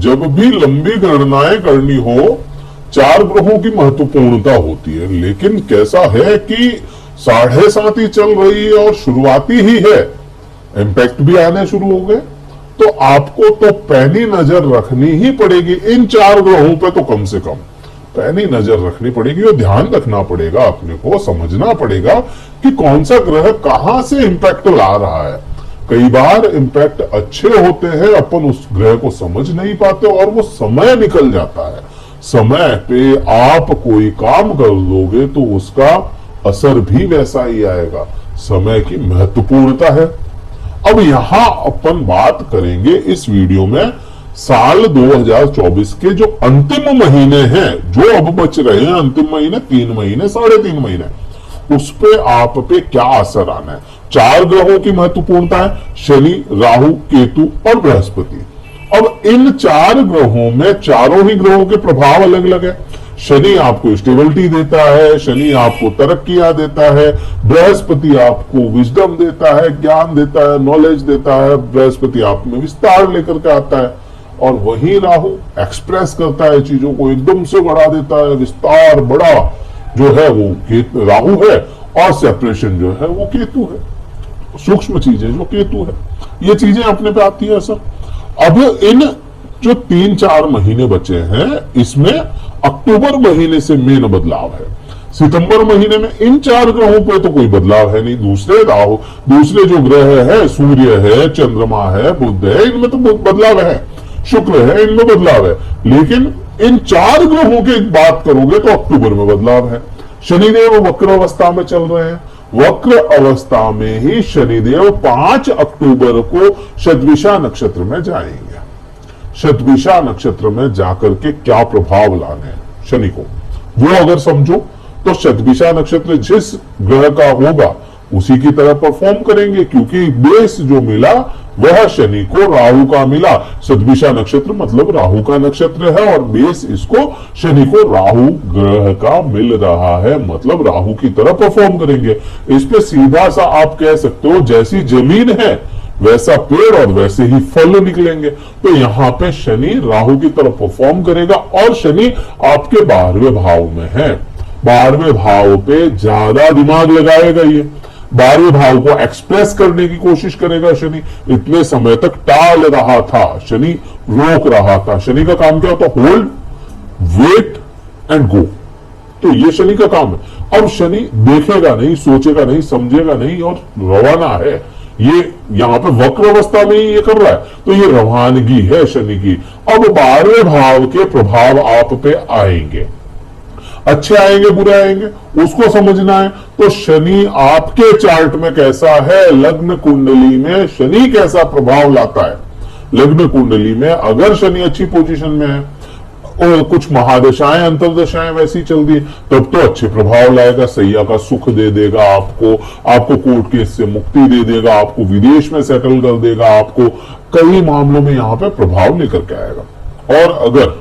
जब भी लंबी गणनाएं करनी हो, 4 ग्रहों की महत्वपूर्णता होती है। लेकिन कैसा है कि 7.5 ही चल रही है और शुरुआती ही है, इंपैक्ट भी आने शुरू हो गए, तो आपको तो पैनी नजर रखनी ही पड़ेगी इन 4 ग्रहों पे। तो कम से कम पैनी नजर रखनी पड़ेगी और ध्यान रखना पड़ेगा, अपने को समझना पड़ेगा कि कौन सा ग्रह कहां से इंपैक्ट ला रहा है। कई बार इंपैक्ट अच्छे होते हैं, अपन उस ग्रह को समझ नहीं पाते और वो समय निकल जाता है। समय पे आप कोई काम कर लोगे तो उसका असर भी वैसा ही आएगा। समय की महत्वपूर्णता है। अब यहां अपन बात करेंगे इस वीडियो में साल 2024 के जो अंतिम महीने हैं, जो अब बच रहे हैं, अंतिम महीने 3 महीने 3.5 महीने, उस पे आप पे क्या असर आना है। 4 ग्रहों की महत्वपूर्णता है, शनि, राहु, केतु और बृहस्पति। अब इन 4 ग्रहों में चारों ही ग्रहों के प्रभाव अलग अलग है। शनि आपको स्टेबिलिटी देता है, शनि आपको तरक्कियां देता है, बृहस्पति आपको विजडम देता है, ज्ञान देता है, नॉलेज देता है, बृहस्पति आप में विस्तार लेकर के आता है। और वही राहु एक्सप्रेस करता है, चीजों को एकदम से बढ़ा देता है, विस्तार बड़ा जो है वो राहु है, और सेपरेशन जो है वो केतु है। सूक्ष्म चीजें जो केतु है, ये चीजें अपने पे आती है असर। अब इन जो 3-4 महीने बचे हैं, इसमें अक्टूबर महीने से मेन बदलाव है। सितंबर महीने में इन 4 ग्रहों पे तो कोई बदलाव है नहीं। दूसरे जो ग्रह है, सूर्य है, चंद्रमा है, बुध है, इनमें तो बदलाव है, शुक्र है, इनमें बदलाव है। लेकिन इन 4 ग्रहों की बात करोगे तो अक्टूबर में बदलाव है। शनिदेव वक्र अवस्था में चल रहे हैं। वक्र अवस्था में ही शनिदेव 5 अक्टूबर को शतभिषा नक्षत्र में जाएंगे। शतभिषा नक्षत्र में जाकर के क्या प्रभाव लाने हैं शनि को, वो अगर समझो तो शतभिषा नक्षत्र जिस ग्रह का होगा उसी की तरह परफॉर्म करेंगे, क्योंकि बेस जो मिला वह शनि को राहु का मिला। शतभिषा नक्षत्र मतलब राहु का नक्षत्र है और बेस इसको शनि को राहु ग्रह का मिल रहा है, मतलब राहु की तरह परफॉर्म करेंगे। इस पे सीधा सा आप कह सकते हो जैसी जमीन है वैसा पेड़ और वैसे ही फल निकलेंगे। तो यहाँ पे शनि राहु की तरह परफॉर्म करेगा और शनि आपके 12वें भाव में है। 12वें भाव पे ज्यादा दिमाग लगाएगा, ये 12वें भाव को एक्सप्रेस करने की कोशिश करेगा शनि। इतने समय तक टाल रहा था शनि, रोक रहा था। शनि का काम क्या होता? Hold, wait and go. तो ये शनि का काम है। अब शनि देखेगा नहीं, सोचेगा नहीं, समझेगा नहीं और रवाना है। ये यहां पे वक्र अवस्था में ही ये कर रहा है, तो ये रवानगी है शनि की। अब 12वें भाव के प्रभाव आप पे आएंगे, अच्छे आएंगे बुरे आएंगे, उसको समझना है। तो शनि आपके चार्ट में कैसा है, लग्न कुंडली में शनि कैसा प्रभाव लाता है। लग्न कुंडली में अगर शनि अच्छी पोजीशन में है और कुछ महादशाएं अंतरदशाएं वैसी चल रही, तब तो अच्छे प्रभाव लाएगा। सैया का सुख दे देगा आपको कोर्ट केस से मुक्ति दे देगा, आपको विदेश में सेटल कर देगा, आपको कई मामलों में यहां पे प्रभाव लेकर के आएगा। और अगर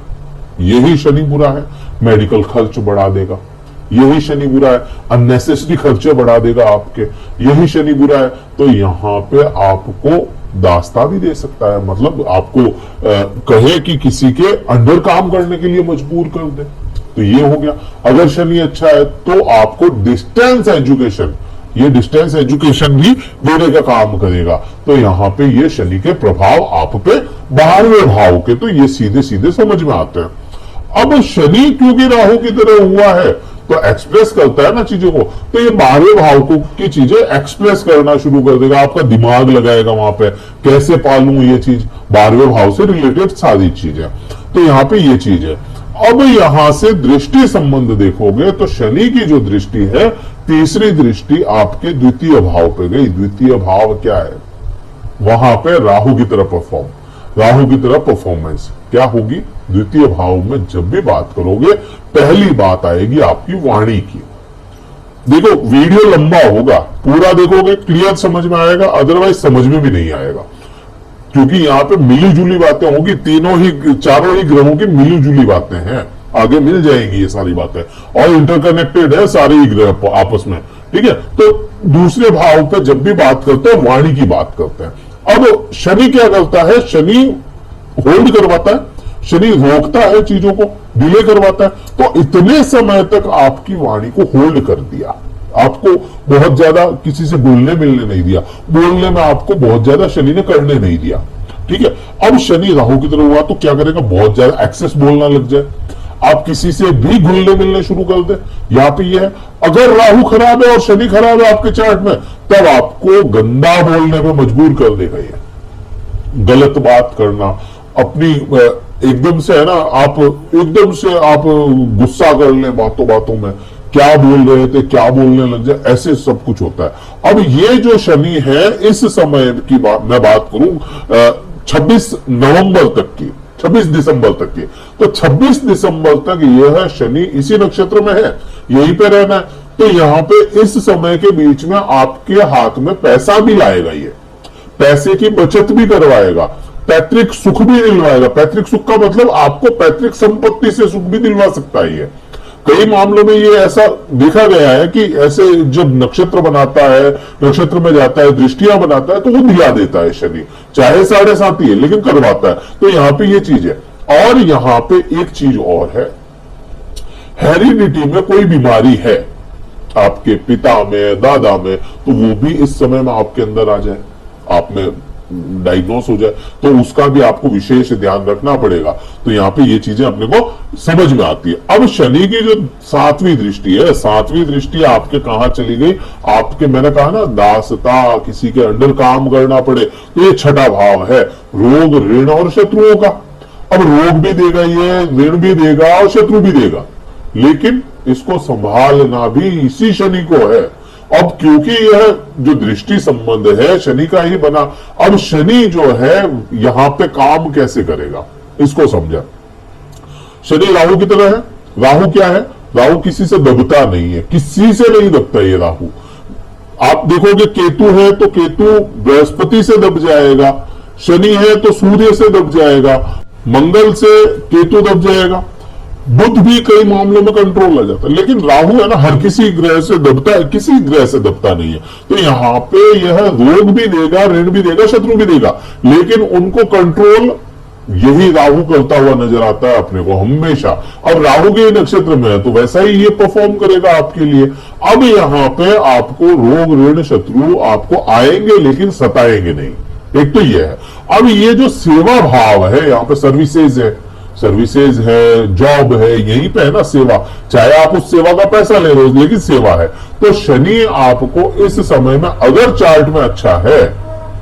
यही शनि बुरा है, मेडिकल खर्च बढ़ा देगा। यही शनि बुरा है, अननेसेसरी खर्चे बढ़ा देगा आपके। यही शनि बुरा है तो यहां पे आपको दास्ता भी दे सकता है, मतलब आपको कहे कि किसी के अंडर काम करने के लिए मजबूर कर दे। तो ये हो गया। अगर शनि अच्छा है तो आपको डिस्टेंस एजुकेशन, ये डिस्टेंस एजुकेशन भी देने का काम करेगा। तो यहां पे ये शनि के प्रभाव आप पे 12वें भाव के, तो ये सीधे सीधे समझ में आते हैं। अब शनि क्योंकि राहु की तरह हुआ है तो एक्सप्रेस करता है ना चीजों को, तो ये 12वें भाव को की चीजें एक्सप्रेस करना शुरू कर देगा। आपका दिमाग लगाएगा वहां पे, कैसे पालूं ये चीज, 12वें भाव से रिलेटेड सारी चीजें। तो यहाँ पे ये चीज है। अब यहां से दृष्टि संबंध देखोगे तो शनि की जो दृष्टि है, तीसरी दृष्टि आपके द्वितीय भाव पे गई। द्वितीय भाव क्या है? वहां पे राहु की तरह परफॉर्मेंस क्या होगी? द्वितीय भाव में जब भी बात करोगे पहली बात आएगी आपकी वाणी की। देखो वीडियो लंबा होगा, पूरा देखोगे क्लियर समझ में आएगा, अदरवाइज समझ में भी नहीं आएगा, क्योंकि यहाँ पे मिली जुली बातें होंगी। चारों ही ग्रहों की मिली जुली बातें हैं, आगे मिल जाएंगी ये सारी बातें, और इंटरकनेक्टेड है सारे ही ग्रह आपस में, ठीक है। तो दूसरे भाव पे जब भी बात करते हैं वाणी की बात करते हैं। अब शनि क्या करता है? शनि होल्ड करवाता है, शनि रोकता है चीजों को, डिले करवाता है। तो इतने समय तक आपकी वाणी को होल्ड कर दिया, आपको बहुत ज्यादा किसी से बोलने मिलने नहीं दिया, बोलने में आपको बहुत ज्यादा शनि ने करने नहीं दिया। ठीक है, अब शनि राहु की तरफ हुआ तो क्या करेगा, बहुत ज्यादा एक्सेस बोलना लग जाए, आप किसी से भी घुलने मिलने शुरू कर दे। यहां पे ये है, अगर राहु खराब है और शनि खराब है आपके चार्ट में, तब आपको गंदा बोलने में मजबूर कर देगा। ये गलत बात करना, अपनी एकदम से है ना, आप एकदम से आप गुस्सा कर ले बातों बातों में, क्या बोल रहे थे क्या बोलने लग जाए, ऐसे सब कुछ होता है। अब ये जो शनि है, इस समय की बात मैं बात करूं 26 नवंबर तक की, 26 दिसंबर तक की, तो 26 दिसंबर तक यह शनि इसी नक्षत्र में है, यहीं पे रहना है। तो यहां पे इस समय के बीच में आपके हाथ में पैसा भी लाएगा, ये पैसे की बचत भी करवाएगा, पैतृक सुख भी दिलवाएगा। पैतृक सुख का मतलब आपको पैतृक संपत्ति से सुख भी दिलवा सकता है। ये कई मामलों में ये ऐसा देखा गया है कि ऐसे जब नक्षत्र बनाता है, नक्षत्र में जाता है, दृष्टियां बनाता है, तो वो दिला देता है शनि, चाहे 7.5 है लेकिन करवाता है। तो यहां पे ये चीज है। और यहां पे एक चीज और है, हेरिडिटी में कोई बीमारी है आपके पिता में, दादा में, तो वो भी इस समय में आपके अंदर आ जाए, आप में डायग्नोस हो जाए, तो उसका भी आपको विशेष ध्यान रखना पड़ेगा। तो यहां पे ये चीजें अपने को समझ में आती है। अब शनि की जो 7वीं दृष्टि है, 7वीं दृष्टि आपके कहां चली गई, आपके मैंने कहा ना दासता, किसी के अंडर काम करना पड़े, तो ये 6ठा भाव है, रोग ऋण और शत्रुओं का। अब रोग भी देगा ये, ऋण भी देगा और शत्रु भी देगा, लेकिन इसको संभालना भी इसी शनि को है। अब क्योंकि यह जो दृष्टि संबंध है शनि का ही बना, अब शनि जो है यहां पे काम कैसे करेगा इसको समझा। शनि राहु की तरह है। राहु क्या है, राहु किसी से दबता नहीं है, किसी से नहीं दबता ये राहु। आप देखोगे केतु है तो केतु बृहस्पति से दब जाएगा, शनि है तो सूर्य से दब जाएगा, मंगल से केतु दब जाएगा, बुध भी कई मामलों में कंट्रोल आ जाता है। लेकिन राहु है ना, हर किसी ग्रह से दबता है, किसी ग्रह से दबता नहीं है। तो यहां पे यह रोग भी देगा, ऋण भी देगा, शत्रु भी देगा, लेकिन उनको कंट्रोल यही राहु करता हुआ नजर आता है अपने को हमेशा। अब राहु के नक्षत्र में है तो वैसा ही ये परफॉर्म करेगा आपके लिए। अब यहां पे आपको रोग ऋण शत्रु आपको आएंगे लेकिन सताएंगे नहीं, एक तो ये है। अब ये जो सेवा भाव है, यहाँ पे सर्विसेज है, सर्विसेज है, जॉब है, यहीं पे है ना सेवा, चाहे आप उस सेवा का पैसा ले रहे हो लेकिन सेवा है। तो शनि आपको इस समय में अगर चार्ट में अच्छा है,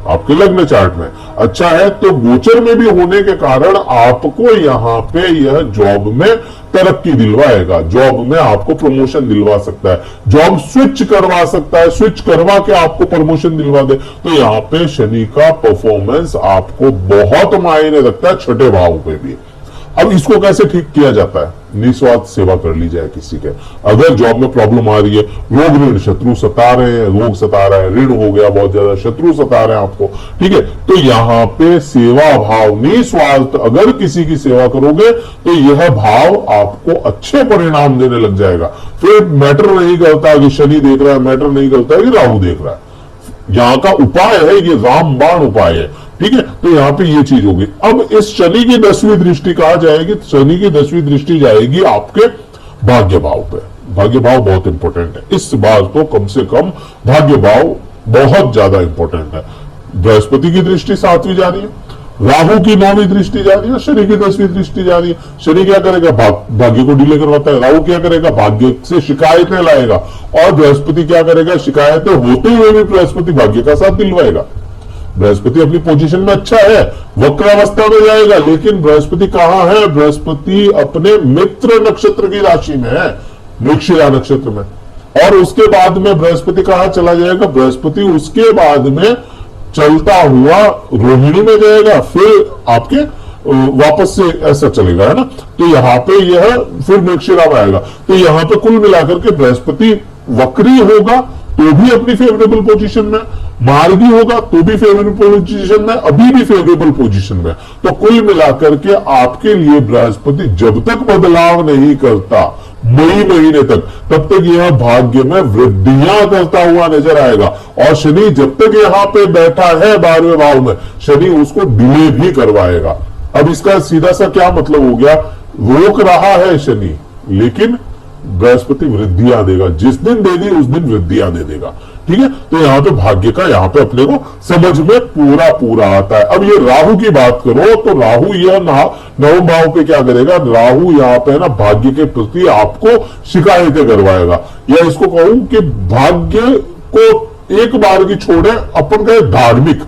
आपके लग्न चार्ट में अच्छा है, तो गोचर में भी होने के कारण आपको यहां पे यह जॉब में तरक्की दिलवाएगा, जॉब में आपको प्रमोशन दिलवा सकता है, जॉब स्विच करवा सकता है, स्विच करवा के आपको प्रमोशन दिलवा दे। तो यहां पे शनि का परफॉर्मेंस आपको बहुत मायने रखता है, 6ठे भाव पे भी। अब इसको कैसे ठीक किया जाता है, निस्वार्थ सेवा कर ली जाए किसी के। अगर जॉब में प्रॉब्लम आ रही है, रोग ऋण शत्रु सता रहे हैं, रोग सता रहा है, ऋण हो गया बहुत ज्यादा, शत्रु सता रहे हैं आपको, ठीक है, तो यहां पे सेवा भाव निस्वार्थ अगर किसी की सेवा करोगे तो यह भाव आपको अच्छे परिणाम देने लग जाएगा। फिर मैटर नहीं करता कि शनि देख रहा है, मैटर नहीं करता है कि राहु देख रहा है। यहां का उपाय है, ये रामबाण उपाय है, ठीक है। तो यहां पे ये चीज होगी। अब इस शनि की 10वीं दृष्टि कहा जाएगी, शनि की 10वीं दृष्टि जाएगी आपके भाग्य भाव पे। भाग्य भाव बहुत इंपॉर्टेंट है इस बार, तो कम से कम भाग्य भाव बहुत ज्यादा इंपॉर्टेंट है। बृहस्पति की दृष्टि 7वीं जा रही है, राहु की 9वीं दृष्टि जा रही है, शनि की 10वीं दृष्टि जा रही है। शनि क्या करेगा, भाग्य को डिले करवाता है। राहु क्या करेगा, भाग्य से शिकायतें लाएगा। और बृहस्पति क्या करेगा, शिकायतें होते हुए भी बृहस्पति भाग्य का साथ दिलवाएगा। बृहस्पति अपनी पोजीशन में अच्छा है, वक्रावस्था में जाएगा, लेकिन बृहस्पति कहां है, बृहस्पति अपने मित्र नक्षत्र की राशि में है, मृगशिरा नक्षत्र में। और उसके बाद में बृहस्पति कहां चला जाएगा, बृहस्पति उसके बाद में चलता हुआ रोहिणी में जाएगा, फिर आपके वापस से ऐसा चलेगा, है ना। तो यहां पे यह फिर मृगशिरा में आएगा। तो यहां पे कुल मिलाकर के बृहस्पति वक्री होगा तो भी अपनी फेवरेबल पोजीशन में, मार्गी होगा तो भी फेवरेबल पोजीशन में, अभी भी फेवरेबल पोजीशन में। तो कुल मिलाकर के आपके लिए बृहस्पति जब तक बदलाव नहीं करता मई महीने तक, तब तक यह भाग्य में वृद्धियां करता हुआ नजर आएगा। और शनि जब तक यहां पे बैठा है 12वें भाव में, शनि उसको डिले भी करवाएगा। अब इसका सीधा सा क्या मतलब हो गया, रोक रहा है शनि, लेकिन बृहस्पति वृद्धियां देगा, जिस दिन दे दी उस दिन वृद्धियां दे देगा। ठीक है, तो यहां पे भाग्य का यहां पे अपने को समझ में पूरा पूरा आता है। अब ये राहु की बात करो तो राहु यह नवम भाव पे क्या करेगा, राहु यहाँ पे ना भाग्य के प्रति आपको शिकायतें करवाएगा, या इसको कहूं कि भाग्य को एक बार की छोड़े अपन कहे धार्मिक,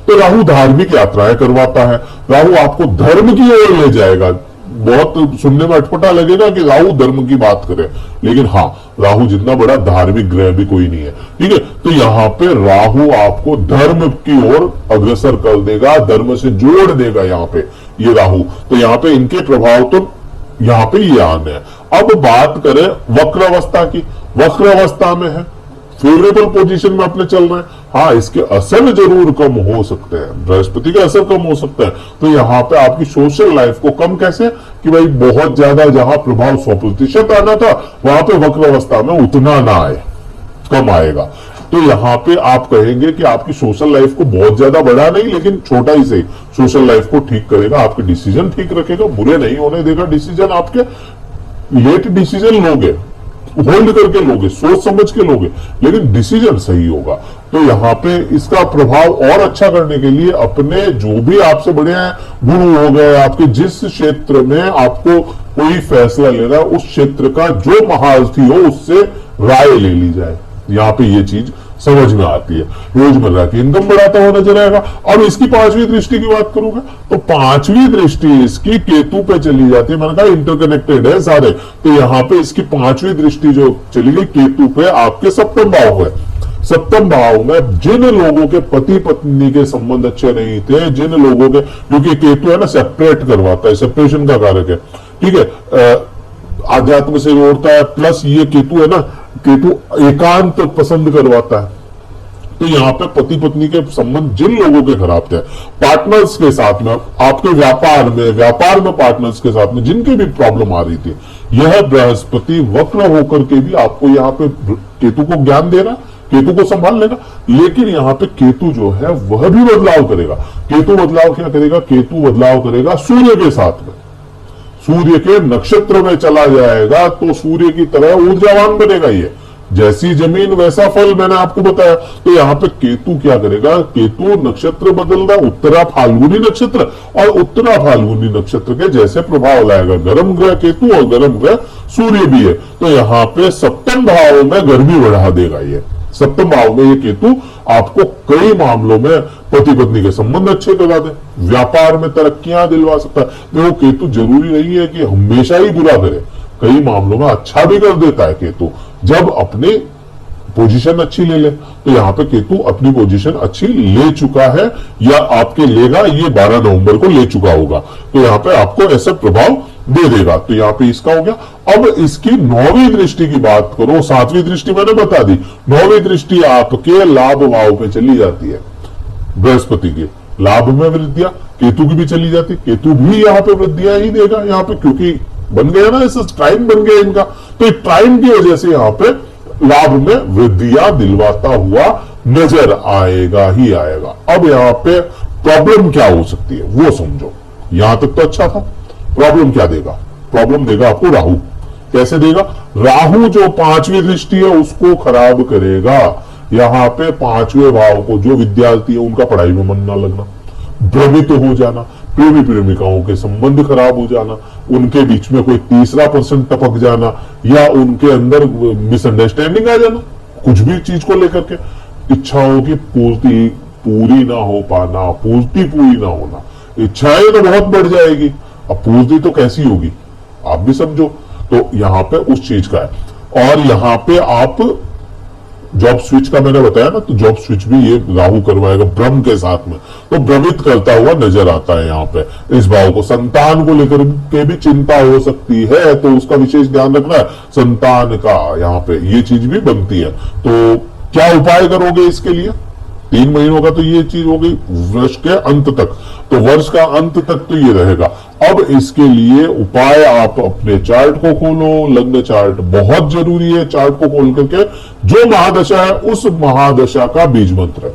तो राहु धार्मिक यात्राएं करवाता है, राहु आपको धर्म की ओर ले जाएगा। बहुत सुनने में अटपटा लगेगा कि राहु धर्म की बात करे, लेकिन हाँ, राहु जितना बड़ा धार्मिक ग्रह भी कोई नहीं है। ठीक है, तो यहाँ पे राहु आपको धर्म की ओर अग्रसर कर देगा, धर्म से जोड़ देगा यहाँ पे ये राहु। तो यहाँ पे इनके प्रभाव तो यहाँ पे ये आने हैं। अब बात करें वक्र अवस्था की, वक्र अवस्था में है, फेवरेबल पोजीशन में अपने चल रहे हैं। हाँ, इसके असर जरूर कम हो सकते हैं, बृहस्पति के असर कम हो सकते हैं। तो यहाँ पे आपकी सोशल लाइफ को कम कैसे, कि भाई बहुत ज्यादा जहां प्रभाव 100% आना था वहां पे वक्र अवस्था में उतना ना आए, कम आएगा। तो यहाँ पे आप कहेंगे कि आपकी सोशल लाइफ को बहुत ज्यादा बड़ा नहीं, लेकिन छोटा ही सही सोशल लाइफ को ठीक करेगा, आपके डिसीजन ठीक रखेगा, बुरे नहीं होने देगा डिसीजन आपके। लेट डिसीजन लोगे, होल्ड करके लोगे, सोच समझ के लोगे, लेकिन डिसीजन सही होगा। तो यहाँ पे इसका प्रभाव और अच्छा करने के लिए अपने जो भी आपसे बड़े हैं, गुरु हो गए आपके, जिस क्षेत्र में आपको कोई फैसला लेना है उस क्षेत्र का जो महारथी हो उससे राय ले ली जाए। यहाँ पे ये चीज समझ में आती है। रोजमर्रा की इनकम बढ़ाता हुआ नजर आएगा। अब इसकी 5वीं दृष्टि की बात करूंगा तो 5वीं दृष्टि इसकी केतु पे चली जाती है। मैंने कहा इंटरकनेक्टेड है सारे, तो यहाँ पे इसकी 5वीं दृष्टि जो चली गई केतु पे, आपके सप्तम भाव है। सप्तम भाव में जिन लोगों के पति पत्नी के संबंध अच्छे नहीं थे, जिन लोगों के, क्योंकि केतु है ना सेपरेट करवाता है, सेपरेशन का कारक है। ठीक है, आध्यात्म से जोड़ता है, प्लस ये केतु है ना, केतु एकांत पसंद करवाता है। तो यहाँ पे पति पत्नी के संबंध जिन लोगों के खराब थे, पार्टनर्स के साथ में, आपके व्यापार में पार्टनर्स के साथ में जिनके भी प्रॉब्लम आ रही थी, यह बृहस्पति वक्र होकर के भी आपको यहाँ पे केतु को ज्ञान दे रहा, केतु को संभाल लेगा। लेकिन यहाँ पे केतु जो है वह भी बदलाव करेगा। केतु बदलाव क्या करेगा, केतु बदलाव करेगा सूर्य के साथ में, सूर्य के नक्षत्र में चला जाएगा, तो सूर्य की तरह ऊर्जावान बनेगा ये, जैसी जमीन वैसा फल, मैंने आपको बताया। तो यहाँ पे केतु क्या करेगा, केतु नक्षत्र बदल रहा, उत्तरा फाल्गुनी नक्षत्र, और उत्तरा फाल्गुनी नक्षत्र के जैसे प्रभाव लाएगा। गर्म ग्रह केतु और गर्म ग्रह सूर्य भी है, तो यहाँ पे सप्तम भाव में गर्मी बढ़ा देगा ये। सप्तम भाव में ये केतु आपको कई मामलों में पति पत्नी के संबंध अच्छे करा दे, व्यापार में तरक्कियां दिलवा सकता है। देखो केतु जरूरी नहीं है कि हमेशा ही बुरा करे, कई मामलों में अच्छा भी कर देता है केतु, जब अपनी पोजीशन अच्छी ले ले। तो यहाँ पे केतु अपनी पोजीशन अच्छी ले चुका है, या आपके लेगा, ये 12 नवंबर को ले चुका होगा, तो यहाँ पे आपको ऐसा प्रभाव दे देगा। तो यहाँ पे इसका हो गया। अब इसकी 9वीं दृष्टि की बात करो, 7वीं दृष्टि मैंने बता दी, 9वीं दृष्टि आपके लाभ भाव पे चली जाती है। बृहस्पति के लाभ में वृद्धियां, केतु की भी चली जाती, केतु भी यहाँ पे वृद्धियां ही देगा यहाँ पे, क्योंकि बन गया ना, ऐसा ट्राइन बन गया इनका। तो ट्राइन की वजह से यहाँ पे लाभ में वृद्धियां दिलवाता हुआ नजर आएगा ही आएगा। अब यहाँ पे प्रॉब्लम क्या हो सकती है वो समझो। यहां तक तो अच्छा था, प्रॉब्लम क्या देगा, प्रॉब्लम देगा आपको राहु। कैसे देगा, राहु जो 5वीं दृष्टि है उसको खराब करेगा। यहाँ पे 5वें भाव को, जो विद्यार्थी है उनका पढ़ाई में मन ना लगना, भ्रमित हो जाना, प्रेमी प्रेमिकाओं के संबंध खराब हो जाना, उनके बीच में कोई तीसरा पर्सन टपक जाना, या उनके अंदर मिसअंडरस्टैंडिंग आ जाना, कुछ भी चीज को लेकर के, इच्छाओं की पूर्ति पूरी ना हो पाना, पूर्ति पूरी ना होना, इच्छाएं तो बहुत बढ़ जाएगी, अब पूर्ति तो कैसी होगी आप भी समझो। तो यहाँ पे उस चीज का है। और यहाँ पे आप जॉब स्विच का मैंने बताया ना, तो जॉब स्विच भी ये राहु करवाएगा ब्रह्म के साथ में, तो भ्रमित करता हुआ नजर आता है यहाँ पे इस भाव को। संतान को लेकर के भी चिंता हो सकती है, तो उसका विशेष ध्यान रखना है संतान का, यहाँ पे ये चीज भी बनती है। तो क्या उपाय करोगे इसके लिए, 3 महीनों का तो ये चीज हो गई, वर्ष के अंत तक, तो वर्ष का अंत तक तो ये रहेगा। अब इसके लिए उपाय, आप अपने चार्ट को खोलो, लग्न चार्ट बहुत जरूरी है, चार्ट को खोल करके जो महादशा है उस महादशा का बीज मंत्र,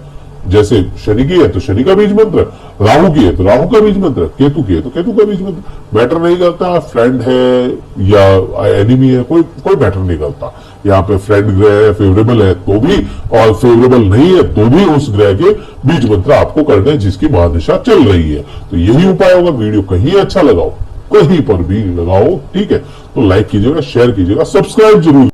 जैसे शनि की है तो शनि का बीज मंत्र, राहु की है तो राहु का बीज मंत्र, केतु की है तो केतु का बीज मंत्र। मैटर नहीं करता फ्रेंड है या एनिमी है, कोई मैटर नहीं करता। यहाँ पे फ्रेंड ग्रह है, फेवरेबल है तो भी, और फेवरेबल नहीं है तो भी उस ग्रह के बीज मंत्र आपको करने हैं जिसकी महादशा चल रही है। तो यही उपाय होगा। वीडियो कहीं अच्छा लगाओ, कहीं पर भी लगाओ, ठीक है, तो लाइक कीजिएगा, शेयर कीजिएगा, सब्सक्राइब जरूर